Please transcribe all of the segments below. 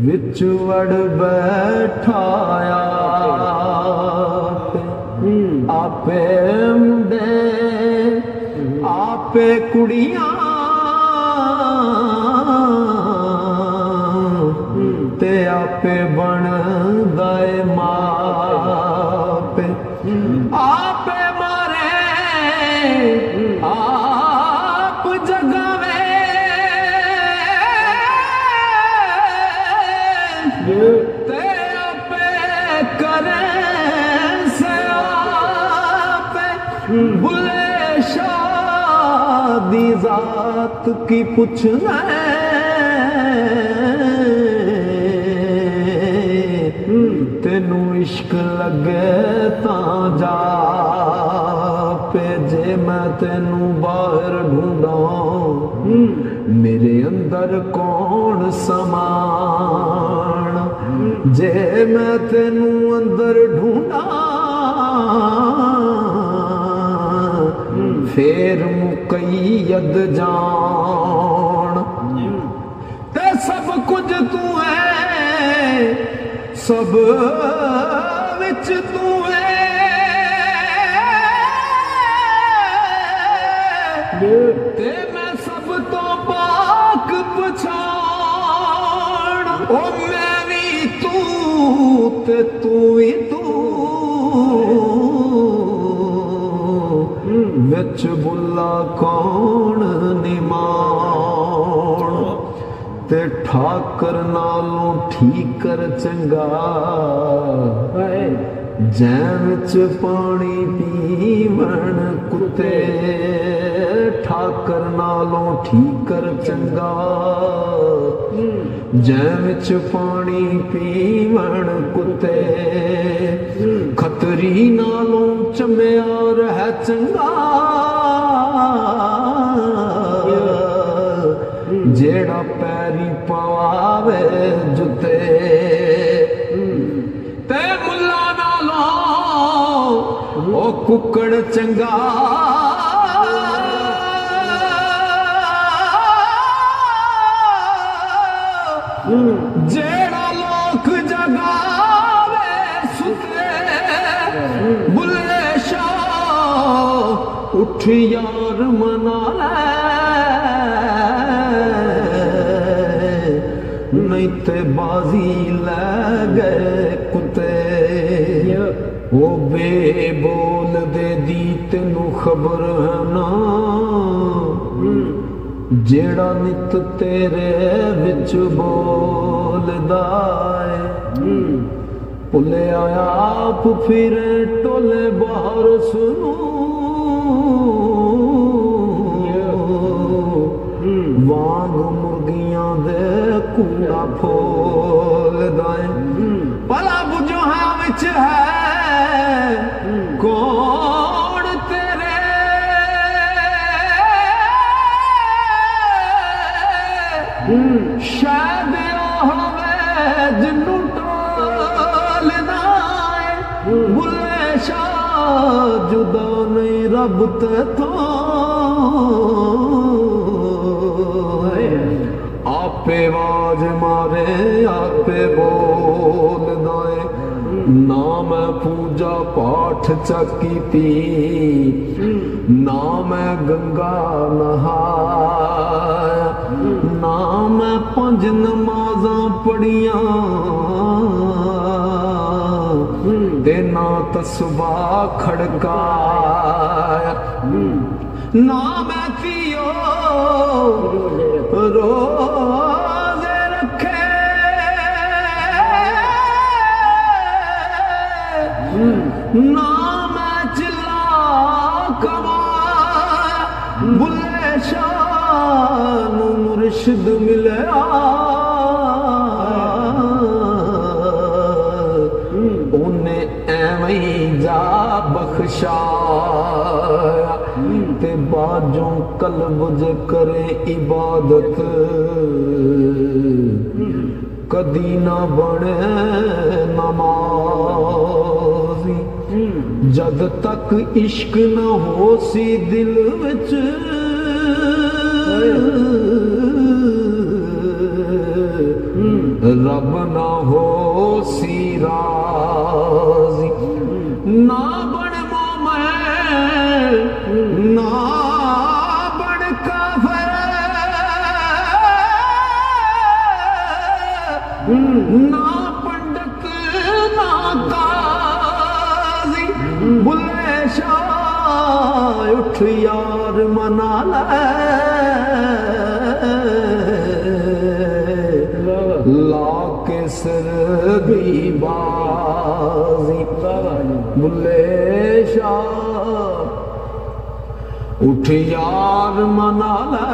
विच वड़ बैठाया आपे मुंडे आपे कुड़ियां ते आपे बन दाए मापे आपे मारे आप जगावे ते आपे करे से आपे बुले शादी जात की पूछना तेनू इश्क लगे तां जा पे जे मैं तेनू बाहर ढूंढा मेरे अंदर कौन समान जे मैं तेनू अंदर ढूंढा फिर मुकैयद जान ते सब कुछ तू है सब विच तू है ते मैं सब तो पाक पछाण ओ मैं भी तू ते तू भी तू विच बुला कौन निमान ते ठाकर नालों ठीकर चंगा जै विच पानी पीवण कुत्ते ठाकर नालों ठीकर चंगा जै विच पानी पीवण कुत्ते खतरी नालों चम्यार है चंगा जेड़ा पैरी पावे जुते ते मुल्ला नालों ओ कुकड़ चंगा जेड़ा लोक जगावे सुते बुल्ले शाह उठ यार मना ले नहीं ते बाजी ले गए कुत्ते वो बे बोल दे दी तेनू खबर है ना जेड़ा नित तेरे विच बोलदा है भुले आप फिर टोले बाहर सुनू वांग मुर्गियां दे कूड़ा फोलदा है भला बुझो है विच है कौन तेरे शायद होवे जिन्नू टोलना है बुले शाह जुदा नहीं रब ते तो आपे आवाज मारे आपे बोल दाए ना मैं पूजा पाठ चकीती ना मैं गंगा नहाया ना मैं पंज नमाजा पढ़िया ते ना तस्बा खड़काया ना मैं पियो रोजे रखे ना मैं चिल्ला कमाया बुल्ले शाह नू मुर्शिद मिलया उन्हें एवं जा बख्शाया ते बाजों कल्ब जे करे इबादत कदी ना बने नमाजी जद तक इश्क न हो सी दिल विच रब ना हो सी राजी, ना बन मोमिन ना बन काफिर, ना पंडित ना काजी, बुल्ले शाह उठ यार मना ले, ला के सिर दी बाजी, बुल्ले शाह उठ यार मना ले,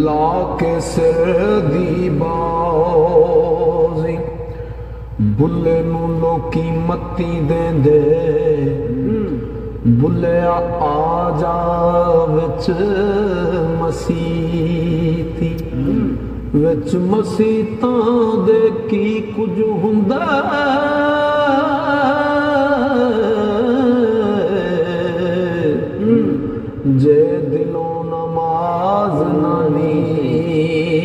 ला के सिर दी बाजी। बुल्ले नू लोकी मत्ती देंदे, बुल्ले आ जा विच मसीती, विच मसीतां दे की कुछ हुंदा, जे दिलों नमाज ना नीती,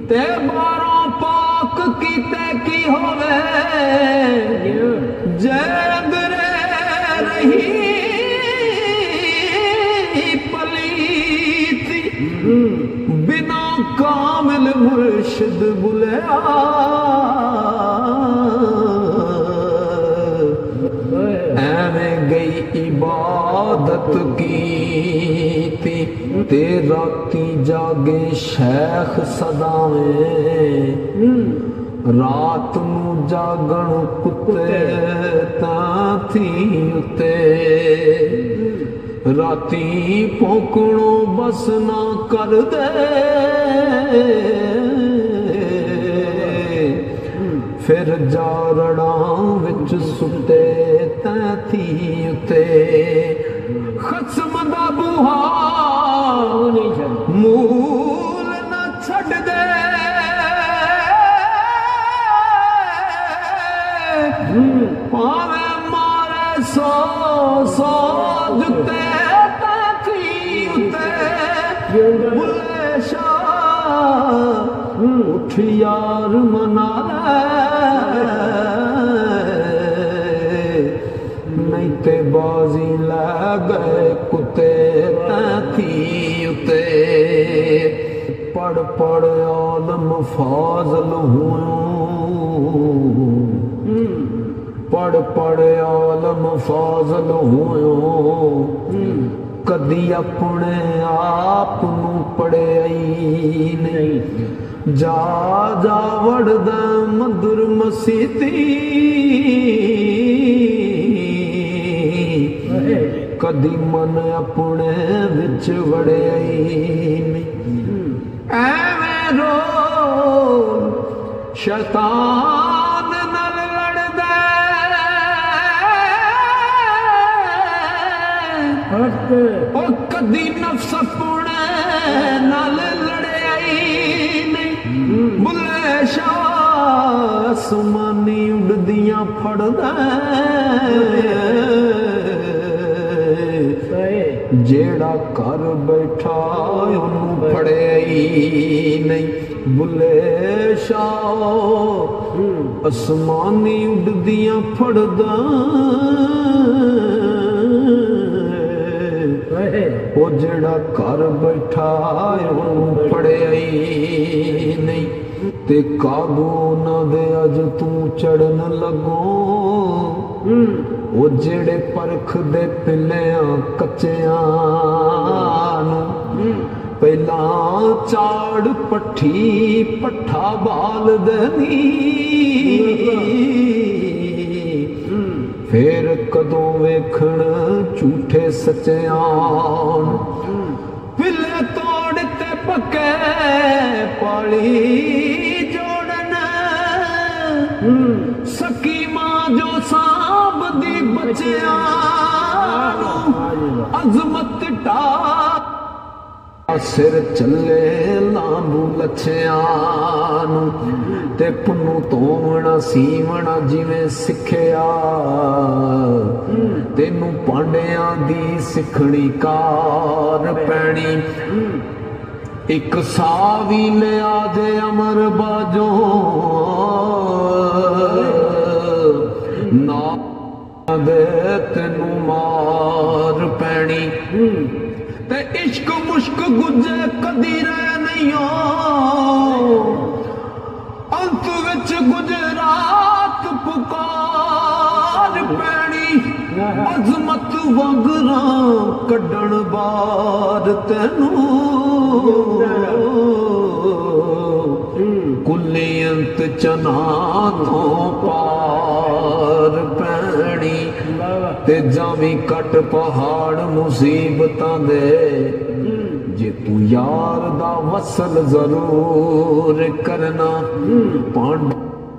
ते बारों पाक कीते की होवे, जे अंदरे रही पलीती, बिना कामिल मुर्शिद बुलिया, एवें गई इबादत कीती, ते राती जागे शैख सदावें, रात नू जागण कुत्ते तां थी उते, राती भौंकणों बस ना कर दे, फिर जारड़ां विच सुते तैं थी उते, खसम दा बूहा मूल न छड़ दे, पावे मारे सौ सौ जुते तैं थी उते, बुल्ले शाह उठ यार मना ले, नहीं ते बाजी लै गए कुत्ते तैं थी उते, पढ़ पढ़ आलम फाज़ल हुओ, पढ़ पढ़ आलम फाज़ल हुओ, कदी अपने आप नू पढ़िया नहीं, जा जा वड़दा मधुर मसीती, कदी मन अपने विच वड़िया नहीं, एवें रो शैतान नाल लड़दा, ओ कदी नफ्स अपने नाल लड़िया नहीं, बुल्ले शाह आसमानी उड़दियां फड़दा, जेड़ा कर बैठा ओनू फड़िया नहीं, बुल्ले शाह आसमानी उड़दियां फड़दा, ओ जेड़ा कर बैठा ओनू फड़िया नहीं, ते काबू न दे अज तू चढ़न लगो, ओ जेड़े परख दे पिल्लियां कच्चियां नू, पहला चाड़ पट्ठी पट्ठा बाल दनी, फिर कदों वेखण झूठे सच्चियां, पिल्ले तोड़ ते पक्के पाली जोड़न, सकी मां जो सांभ दी बच्चियां, अजमत टा सिर चले लांबू लच्छियां नू, ते पुन्नू तोवना सीवना जिवें सिखिया, तेनू पांडियां दी सिखणी कार पैणी, ਇੱਕ ਸਾਵੀ ਲਿਆ ਦੇ ਅਮਰ ਬਾਜੋਂ ਨਾ ਦੇ ਤੈਨੂੰ ਮਾਰ ਪੈਣੀ ਤੇ ਇਸ਼ਕ ਮੁਸ਼ਕ ਗੁੱਜੇ ਕਦੀ ਰਹਿ ਨਹੀਂ ਅੰਤ ਵਿੱਚ ਗੁਜਰਾਤ ਪੁਕਾਰ ਪੈਣੀ ਅਜ਼ਮਤ ਵੰਗਰਾਂ ਕੱਢਣ ਬਾਰ ਤੈਨੂੰ ਕੁੱਲੇ ਅੰਤ ਚਨਾ ਤੋਂ ਪਾਰ ਪੈਣੀ ਤੇ ਜਾਵੀਂ ਕੱਟ ਪਹਾੜ ਮੁਸੀਬਤਾਂ ਦੇ ਜੇ ਤੂੰ ਯਾਰ ਦਾ ਵਸਲ ਜ਼ਰੂਰ ਕਰਨਾ ਪਾਂਡ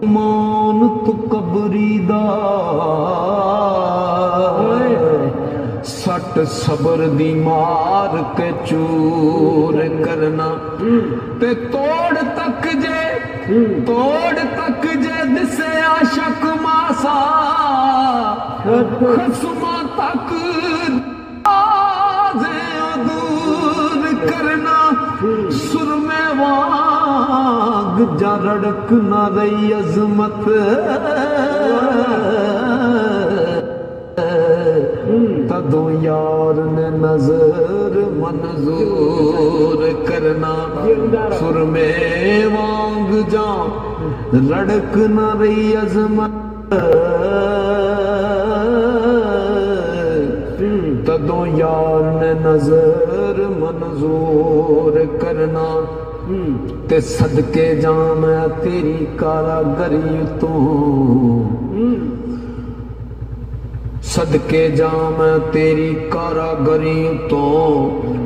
ਮੌਨ ਤੂੰ ਕਬਰੀ ਦਾ ਸੱਟ ਸਬਰ ਦੀ ਮਾਰ ਕੇ ਚੂਰ ਕਰਨਾ ਤੇ ਤੋੜ ਤੱਕ ਜੇ ਦਿਸੇ ਆਸ਼ਕ ਮਾਸਾ ਖਸਮਾਂ ਤੱਕ ਦੂਰ ਕਰਨਾ ਸੁਰਮੇ ਵਾਂਗ ਜਾ ਰੜਕ ਨਾ ਰਹੀ ਅਜ਼ਮਤ ਤਦੋਂ ਯਾਰ ਨੇ ਨਜ਼ਰ ਮਨਜ਼ੂਰ ਕਰਨਾ ਸੁਰਮੇ ਵਾਂਗ ਜਾ ਰੜਕ ਨਾ ਰਹੀ ਅਜ਼ਮਤ ਤਦੋਂ ਯਾਰ ਨੇ ਨਜ਼ਰ ਮਨਜ਼ੂਰ ਕਰਨਾ ਤੇ ਸਦਕੇ ਜਾ ਮੈਂ ਤੇਰੀ ਕਾਰਾਗਰੀ ਤੋਂ ਸਦਕੇ ਜਾ ਮੈਂ ਤੇਰੀ ਕਾਰਾਗਰੀ ਤੋਂ